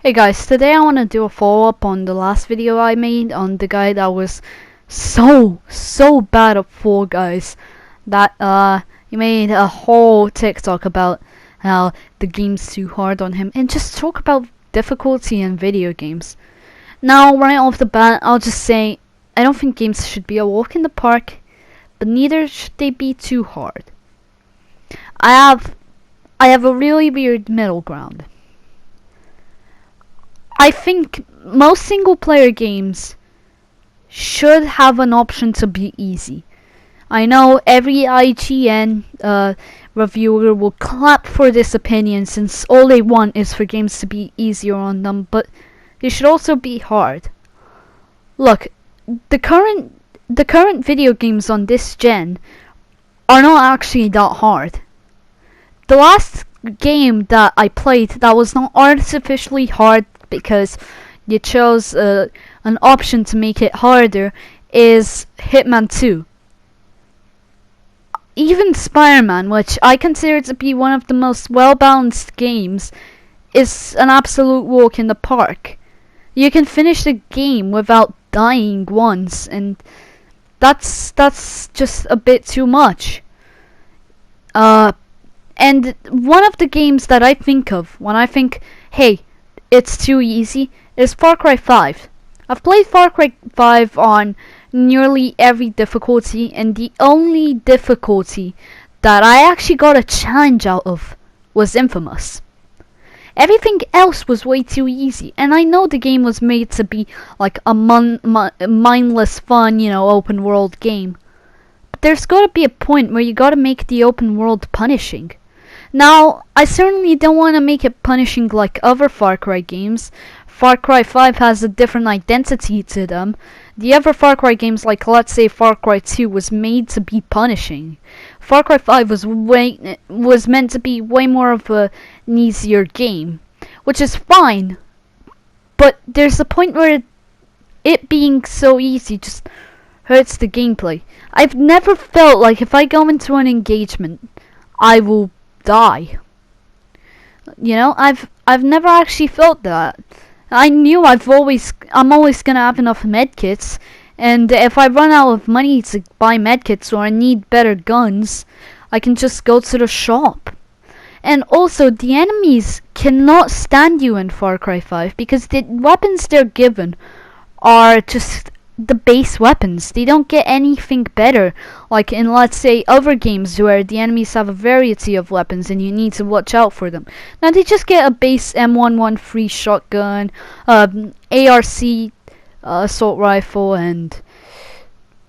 Hey guys, today I want to do a follow-up on the last video I made on the guy that was so bad at Fall Guys that he made a whole TikTok about how the game's too hard on him and just talk about difficulty in video games. Now, right off the bat, I'll just say I don't think games should be a walk in the park, but neither should they be too hard. I have a really weird middle ground. I think most single-player games should have an option to be easy. I know every IGN reviewer will clap for this opinion since all they want is for games to be easier on them, but they should also be hard. Look, the current video games on this gen are not actually that hard. The last game that I played that was not artificially hard because you chose an option to make it harder is Hitman 2. Even Spider-Man, which I consider to be one of the most well-balanced games, is an absolute walk in the park. You can finish the game without dying once, and that's just a bit too much. And one of the games that I think of when I think, hey, it's too easy, is Far Cry 5. I've played Far Cry 5 on nearly every difficulty, and the only difficulty that I actually got a challenge out of was Infamous. Everything else was way too easy, and I know the game was made to be like a mindless fun, open world game. But there's gotta be a point where you gotta make the open world punishing. Now, I certainly don't want to make it punishing like other Far Cry games. Far Cry 5 has a different identity to them. The other Far Cry games, like let's say Far Cry 2, was made to be punishing. Far Cry 5 was meant to be way more of an easier game, which is fine. But there's a point where it being so easy just hurts the gameplay. I've never felt like if I go into an engagement, I will die. I've never actually felt that. I knew I'm always gonna have enough medkits, and if I run out of money to buy medkits or I need better guns, I can just go to the shop. And also, the enemies cannot stand you in Far Cry 5 because the weapons they're given are just the base weapons. They don't get anything better, like in, let's say, other games where the enemies have a variety of weapons and you need to watch out for them. Now they just get a base M113 shotgun, ARC assault rifle, and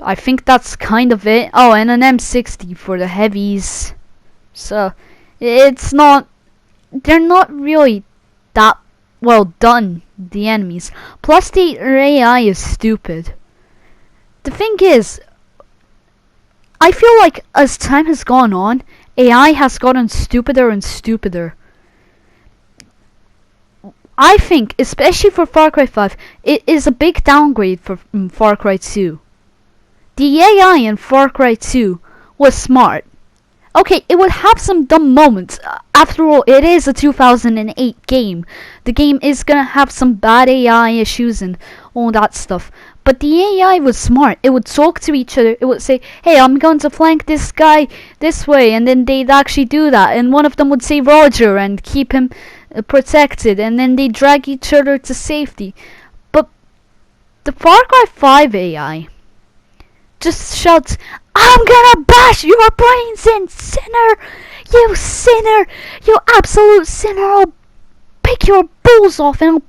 I think that's kind of it. Oh, and an M60 for the heavies. So they're not really that well done, the enemies. Plus their AI is stupid. The thing is, I feel like as time has gone on, AI has gotten stupider and stupider. I think, especially for Far Cry 5, it is a big downgrade from Far Cry 2. The AI in Far Cry 2 was smart. Okay, it would have some dumb moments. After all, it is a 2008 game. The game is gonna have some bad AI issues and all that stuff. But the AI was smart. It would talk to each other. It would say, hey, I'm going to flank this guy this way. And then they'd actually do that. And one of them would say Roger and keep him protected. And then they'd drag each other to safety. But the Far Cry 5 AI just shouts, I'm gonna bash your brains in, sinner! You sinner! You absolute sinner! I'll pick your balls off and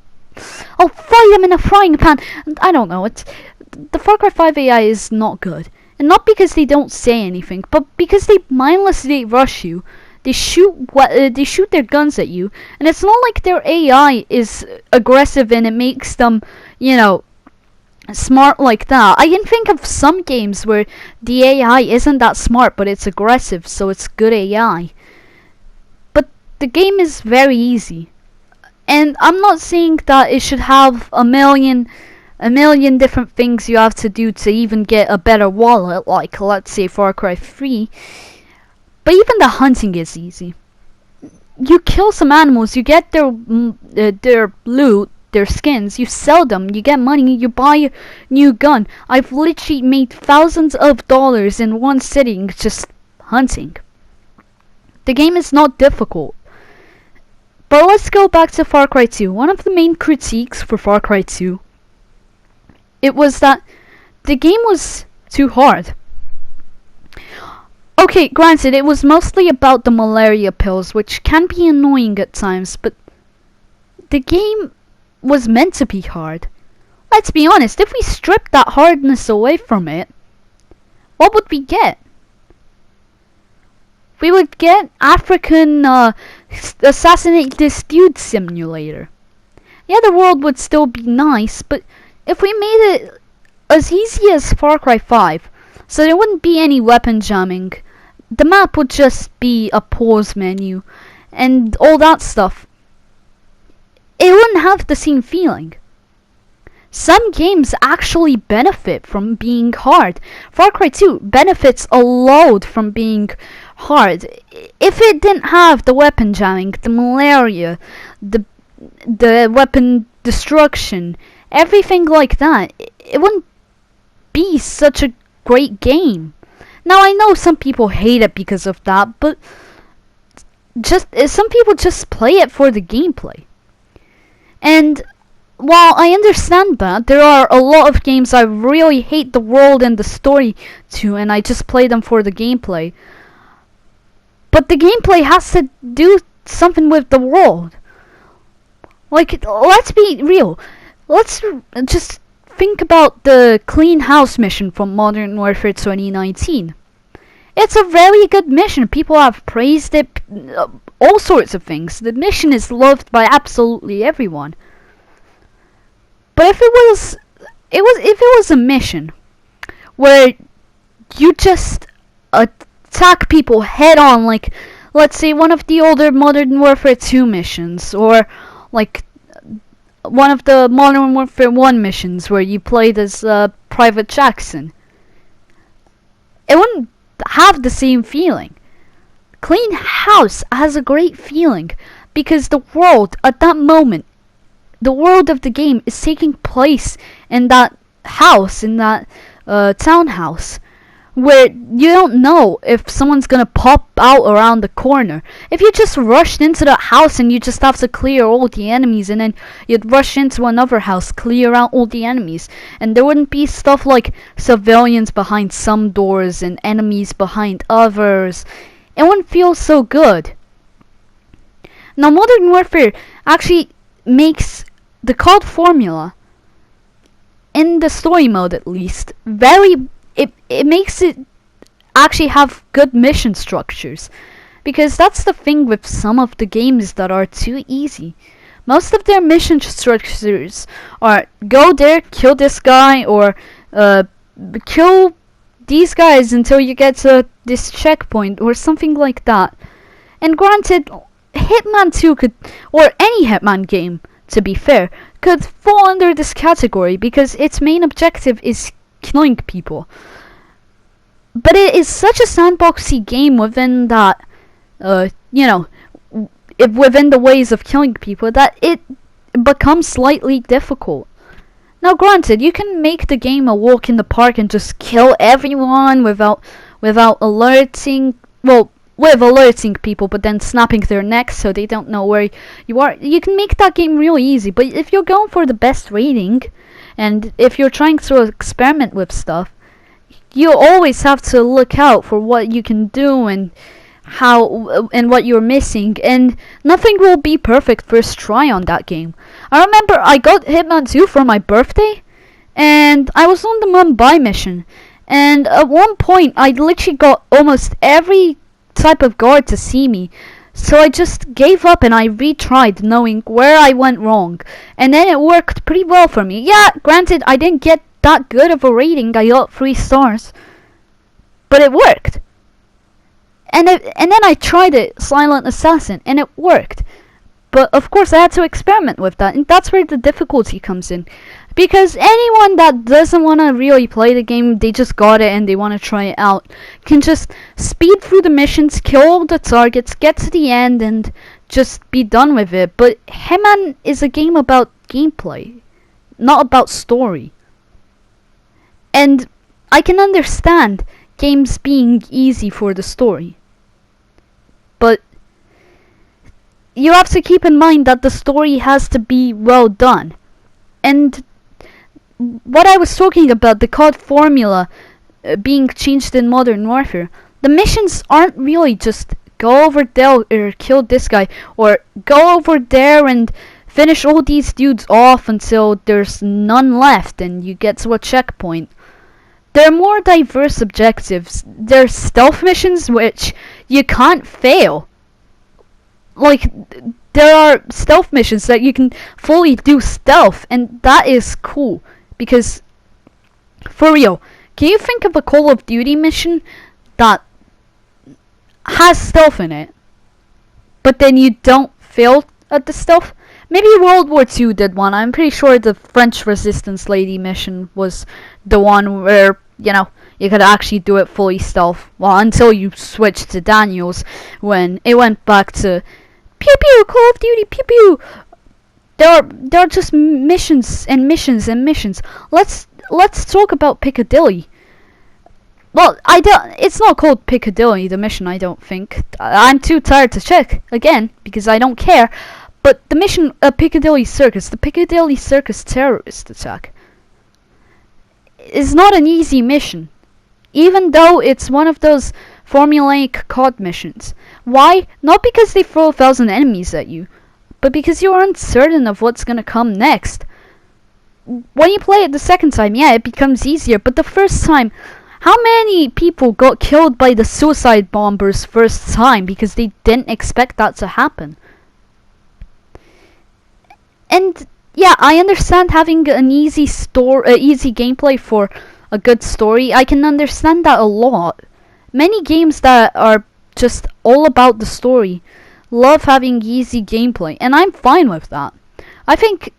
I'll fry them in a frying pan. And I don't know, the Far Cry 5 AI is not good. And not because they don't say anything, but because they mindlessly rush you. They shoot their guns at you. And it's not like their AI is aggressive and it makes them, smart like that. I can think of some games where the AI isn't that smart, but it's aggressive, so it's good AI. But the game is very easy, and I'm not saying that it should have a million different things you have to do to even get a better wallet, like let's say Far Cry 3. But even the hunting is easy. you kill some animals, you get their loot, their skins, you sell them, you get money, you buy a new gun. I've literally made thousands of dollars in one sitting just hunting. The game is not difficult. But let's go back to Far Cry 2. One of the main critiques for Far Cry 2, it was that the game was too hard. Okay, granted, it was mostly about the malaria pills, which can be annoying at times, but the game was meant to be hard. Let's be honest, if we stripped that hardness away from it, what would we get? We would get African Assassinate This Dude Simulator. Yeah, the world would still be nice, but if we made it as easy as Far Cry 5, so there wouldn't be any weapon jamming, the map would just be a pause menu, and all that stuff, it wouldn't have the same feeling. Some games actually benefit from being hard. Far Cry 2 benefits a load from being hard. If it didn't have the weapon jamming, the malaria, the weapon destruction, everything like that, it wouldn't be such a great game. Now I know some people hate it because of that, but some people just play it for the gameplay. And while I understand that, there are a lot of games I really hate the world and the story to, and I just play them for the gameplay. But the gameplay has to do something with the world. Like, let's be real. Let's just think about the Clean House mission from Modern Warfare 2019. It's a very good mission. People have praised it, all sorts of things. The mission is loved by absolutely everyone. But if it was a mission where you just attack people head on, like, let's say one of the older Modern Warfare 2 missions, or like one of the Modern Warfare 1 missions where you played as Private Jackson, it wouldn't have the same feeling. Clean House has a great feeling because the world at that moment, the world of the game is taking place in that house, in that townhouse, where you don't know if someone's gonna pop out around the corner. If you just rushed into that house and you just have to clear all the enemies, and then you'd rush into another house, clear out all the enemies, and there wouldn't be stuff like civilians behind some doors and enemies behind others, it wouldn't feel so good. Now Modern Warfare actually makes the COD formula, in the story mode at least, it makes it actually have good mission structures. Because that's the thing with some of the games that are too easy. Most of their mission structures are go there, kill this guy, or kill these guys until you get to this checkpoint, or something like that. And granted, Hitman 2 could, or any Hitman game, to be fair, could fall under this category because its main objective is killing people. But it is such a sandboxy game within that, within the ways of killing people, that it becomes slightly difficult. Now granted, you can make the game a walk in the park and just kill everyone without alerting, well, with alerting people, but then snapping their necks so they don't know where you are. You can make that game really easy, but if you're going for the best rating, and if you're trying to experiment with stuff, you always have to look out for what you can do and how and what you're missing, and nothing will be perfect first try on that game. I remember I got Hitman 2 for my birthday, and I was on the Mumbai mission, and at one point I literally got almost every type of guard to see me, so I just gave up and I retried, knowing where I went wrong, and then it worked pretty well for me. Yeah, granted, I didn't get that good of a rating, I got 3 stars, but it worked. And then I tried it, Silent Assassin, and it worked. But of course I had to experiment with that, and that's where the difficulty comes in. Because anyone that doesn't want to really play the game, they just got it and they want to try it out, can just speed through the missions, kill all the targets, get to the end, and just be done with it. But Hitman is a game about gameplay, not about story. And I can understand games being easy for the story. But you have to keep in mind that the story has to be well done. And what I was talking about, the COD formula being changed in Modern Warfare, the missions aren't really just go over there or kill this guy, or go over there and finish all these dudes off until there's none left and you get to a checkpoint. There are more diverse objectives. There's stealth missions which you can't fail. Like, there are stealth missions that you can fully do stealth, and that is cool. Because, for real, can you think of a Call of Duty mission that has stealth in it, but then you don't fail at the stealth? Maybe World War II did one. I'm pretty sure the French Resistance Lady mission was the one where, you could actually do it fully stealth. Well, until you switched to Daniels, when it went back to pew pew, Call of Duty, pew pew. There are just missions and missions and missions. Let's talk about Piccadilly. Well, it's not called Piccadilly, the mission, I don't think. I'm too tired to check again because I don't care. But the mission, Piccadilly Circus, the Piccadilly Circus terrorist attack, is not an easy mission, even though it's one of those formulaic COD missions. Why? Not because they throw 1,000 enemies at you, but because you're uncertain of what's gonna come next. When you play it the second time, yeah, it becomes easier, but the first time, how many people got killed by the suicide bombers first time because they didn't expect that to happen? And yeah, I understand having an easy gameplay for a good story. I can understand that a lot. Many games that are just all about the story love having easy gameplay, and I'm fine with that. I think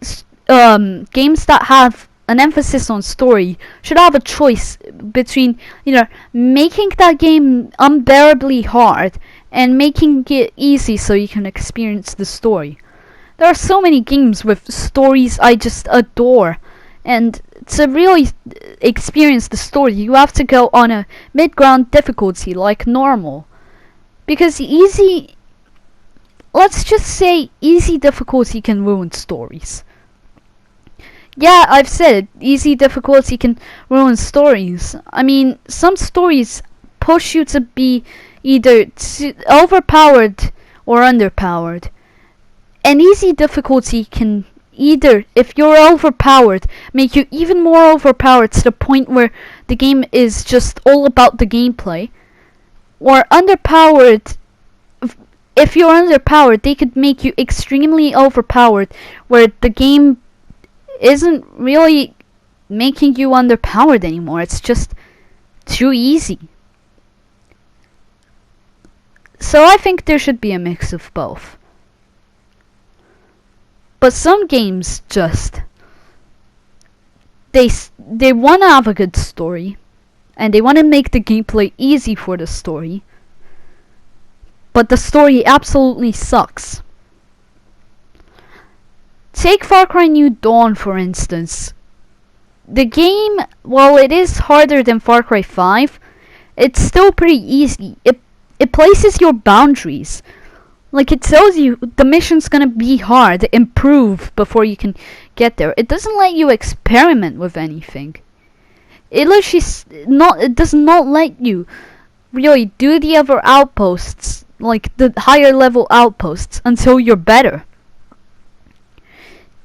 games that have an emphasis on story should have a choice between, making that game unbearably hard and making it easy so you can experience the story. There are so many games with stories I just adore, and to really experience the story you have to go on a mid-ground difficulty like normal. Because let's just say easy difficulty can ruin stories. Yeah, I've said it, easy difficulty can ruin stories. I mean, some stories push you to be either overpowered or underpowered. And easy difficulty can either, if you're overpowered, make you even more overpowered to the point where the game is just all about the gameplay. Or underpowered, if you're underpowered, they could make you extremely overpowered, where the game isn't really making you underpowered anymore. It's just too easy. So I think there should be a mix of both. But some games just, they want to have a good story, and they want to make the gameplay easy for the story, but the story absolutely sucks. Take Far Cry New Dawn, for instance. The game, while it is harder than Far Cry 5, it's still pretty easy. It places your boundaries. Like, it tells you the mission's gonna be hard, improve before you can get there. It doesn't let you experiment with anything. It does not let you really do the other outposts, like the higher level outposts, until you're better.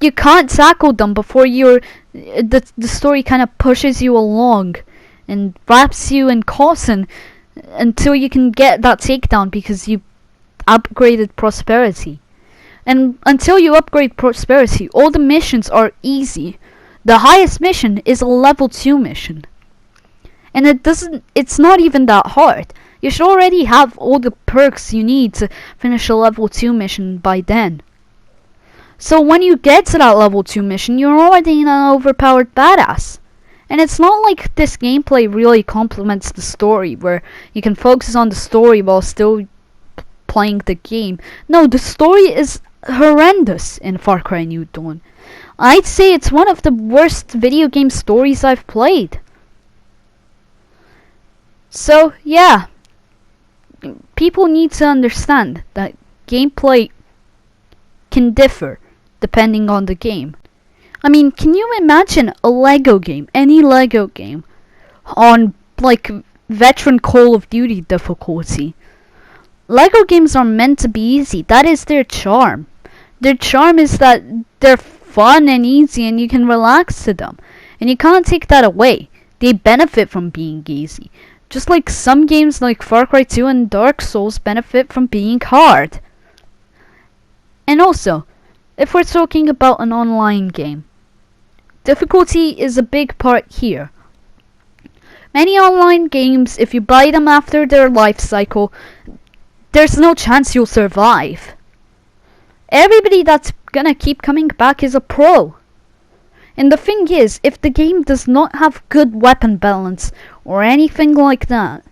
You can't tackle them before the story kind of pushes you along and wraps you in caution until you can get that takedown because you upgraded prosperity. And until you upgrade prosperity, all the missions are easy. The highest mission is a level 2 mission. And it's not even that hard. You should already have all the perks you need to finish a level 2 mission by then. So when you get to that level 2 mission, you're already an overpowered badass. And it's not like this gameplay really complements the story, where you can focus on the story while still playing the game. No, the story is horrendous in Far Cry New Dawn. I'd say it's one of the worst video game stories I've played. So, yeah. People need to understand that gameplay can differ depending on the game. I mean, can you imagine a Lego game, any Lego game, on like veteran Call of Duty difficulty? Lego games are meant to be easy. That is their charm. Their charm is that they're fun and easy and you can relax to them. And you can't take that away. They benefit from being easy. Just like some games like Far Cry 2 and Dark Souls benefit from being hard. And also, if we're talking about an online game, difficulty is a big part here. Many online games, if you buy them after their life cycle, there's no chance you'll survive. Everybody that's gonna keep coming back is a pro. And the thing is, if the game does not have good weapon balance or anything like that,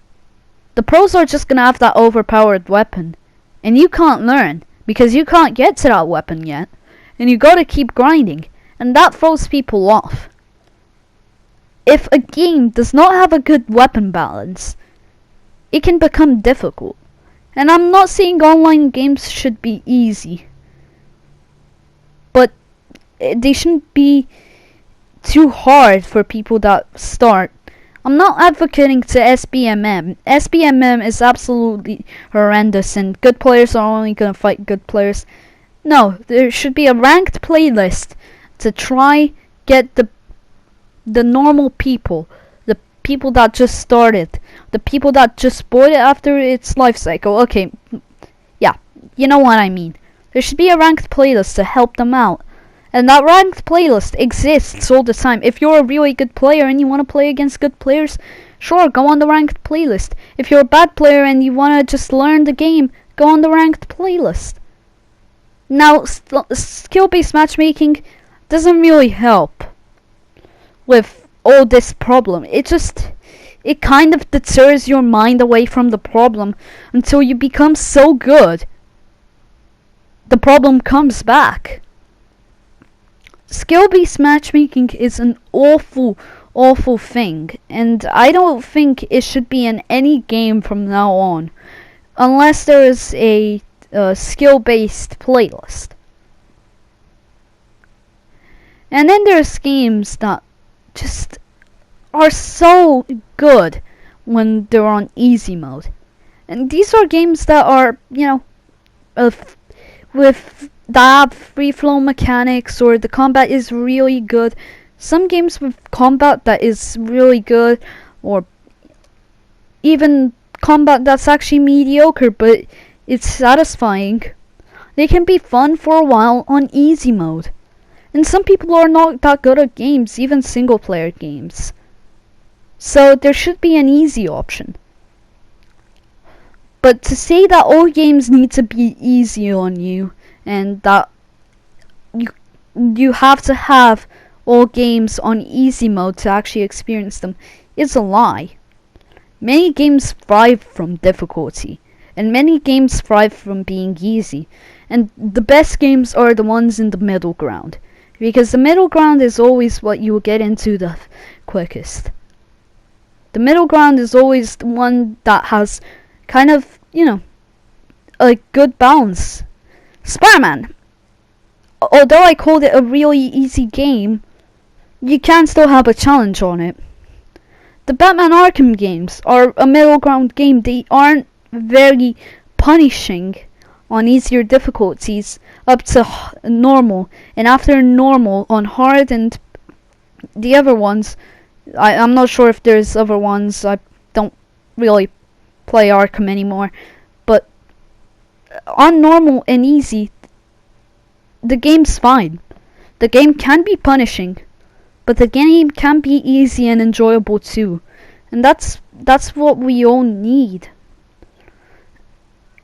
the pros are just gonna have that overpowered weapon. And you can't learn, because you can't get to that weapon yet. And you gotta keep grinding, and that throws people off. If a game does not have a good weapon balance, it can become difficult. And I'm not saying online games should be easy, but they shouldn't be too hard for people that start. I'm not advocating to SBMM. SBMM is absolutely horrendous and good players are only gonna fight good players. No, there should be a ranked playlist to try get the normal people, the people that just started, the people that just bought it after its life cycle. Okay, yeah, you know what I mean. There should be a ranked playlist to help them out. And that ranked playlist exists all the time. If you're a really good player and you want to play against good players, sure, go on the ranked playlist. If you're a bad player and you want to just learn the game, go on the ranked playlist. Now, skill-based matchmaking doesn't really help with all this problem. It kind of deters your mind away from the problem until you become so good, the problem comes back. Skill-based matchmaking is an awful thing, and I don't think it should be in any game from now on, unless there is a skill-based playlist. And then there's games that just are so good when they're on easy mode. And these are games that are, with that free flow mechanics, or the combat is really good. Some games with combat that is really good, or even combat that's actually mediocre but it's satisfying, they can be fun for a while on easy mode. And some people are not that good at games, even single player games. So there should be an easy option. But to say that all games need to be easy on you, and that you have to have all games on easy mode to actually experience them, is a lie. Many games thrive from difficulty, and many games thrive from being easy. And the best games are the ones in the middle ground, because the middle ground is always what you will get into the quickest. The middle ground is always the one that has kind of, a good balance. Spider-Man, although I called it a really easy game, you can still have a challenge on it. The Batman Arkham games are a middle ground game. They aren't very punishing on easier difficulties up to normal, and after normal on hard, and the other ones, I'm not sure if there's other ones. I don't really play Arkham anymore, but on normal and easy, the game's fine. The game can be punishing, but the game can be easy and enjoyable too. And that's what we all need.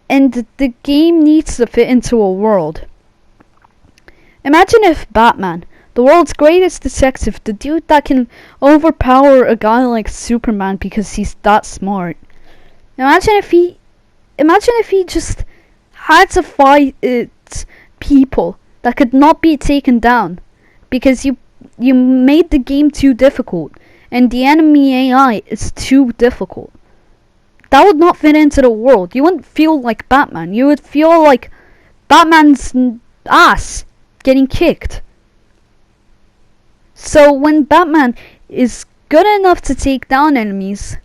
And the game needs to fit into a world. Imagine if Batman, the world's greatest detective, the dude that can overpower a guy like Superman because he's that smart, Imagine if he just had to fight people that could not be taken down because you made the game too difficult and the enemy AI is too difficult. That would not fit into the world. You wouldn't feel like Batman. You would feel like Batman's ass getting kicked. So when Batman is good enough to take down enemies,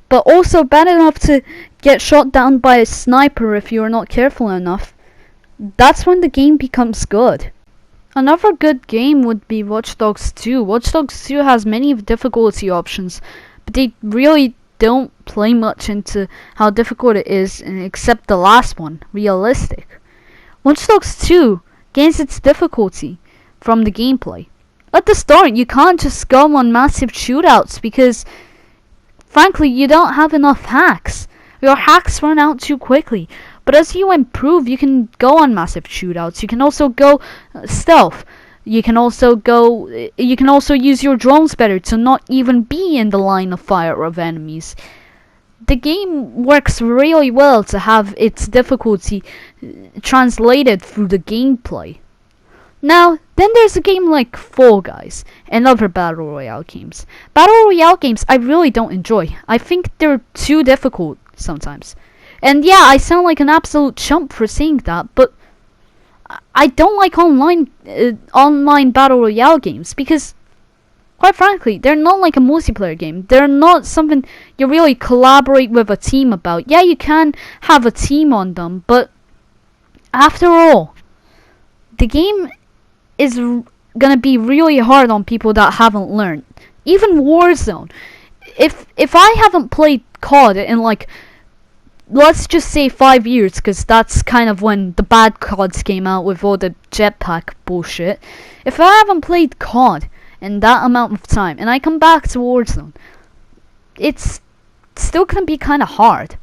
but also bad enough to get shot down by a sniper if you are not careful enough, that's when the game becomes good. Another good game would be Watch Dogs 2. Watch Dogs 2 has many difficulty options, but they really don't play much into how difficult it is, except the last one, realistic. Watch Dogs 2 gains its difficulty from the gameplay. At the start, you can't just go on massive shootouts because, frankly, you don't have enough hacks. Your hacks run out too quickly. But as you improve, you can go on massive shootouts. You can also go stealth. You can also use your drones better to not even be in the line of fire of enemies. The game works really well to have its difficulty translated through the gameplay. Now, then there's a game like Fall Guys and other Battle Royale games. Battle Royale games I really don't enjoy. I think they're too difficult sometimes. And yeah, I sound like an absolute chump for saying that, but I don't like online Battle Royale games because, quite frankly, they're not like a multiplayer game. They're not something you really collaborate with a team about. Yeah, you can have a team on them, but after all, the game is gonna be really hard on people that haven't learned. Even Warzone. If I haven't played COD in like, let's just say 5 years, because that's kind of when the bad CODs came out with all the jetpack bullshit. If I haven't played COD in that amount of time, and I come back to Warzone, it's still gonna be kind of hard.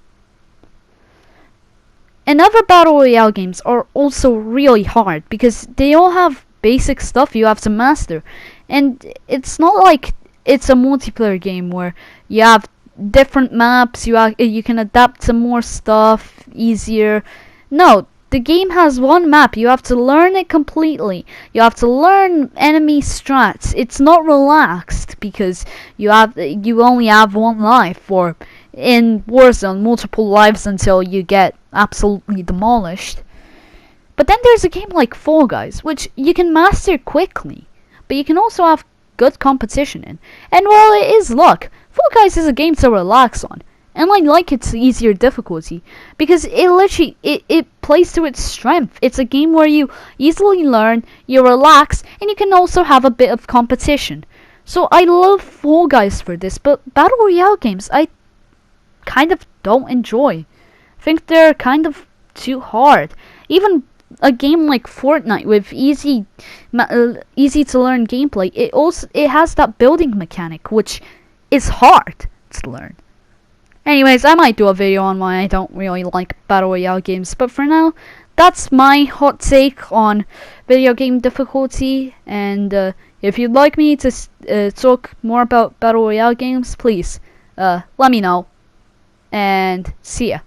And other Battle Royale games are also really hard, because they all have basic stuff you have to master. And it's not like it's a multiplayer game where you have different maps, you can adapt to more stuff easier. No, the game has one map. You have to learn it completely. You have to learn enemy strats. It's not relaxed because you only have one life, or in Warzone multiple lives until you get absolutely demolished. But then there's a game like Fall Guys, which you can master quickly, but you can also have good competition in. And while it is luck, Fall Guys is a game to relax on, and I like its easier difficulty because it plays to its strength. It's a game where you easily learn, you relax, and you can also have a bit of competition. So I love Fall Guys for this, but Battle Royale games I kind of don't enjoy. I think they're kind of too hard. Even a game like Fortnite with easy to learn gameplay, it has that building mechanic which is hard to learn. Anyways, I might do a video on why I don't really like Battle Royale games, but for now, that's my hot take on video game difficulty. And if you'd like me to talk more about Battle Royale games, please let me know. And see ya.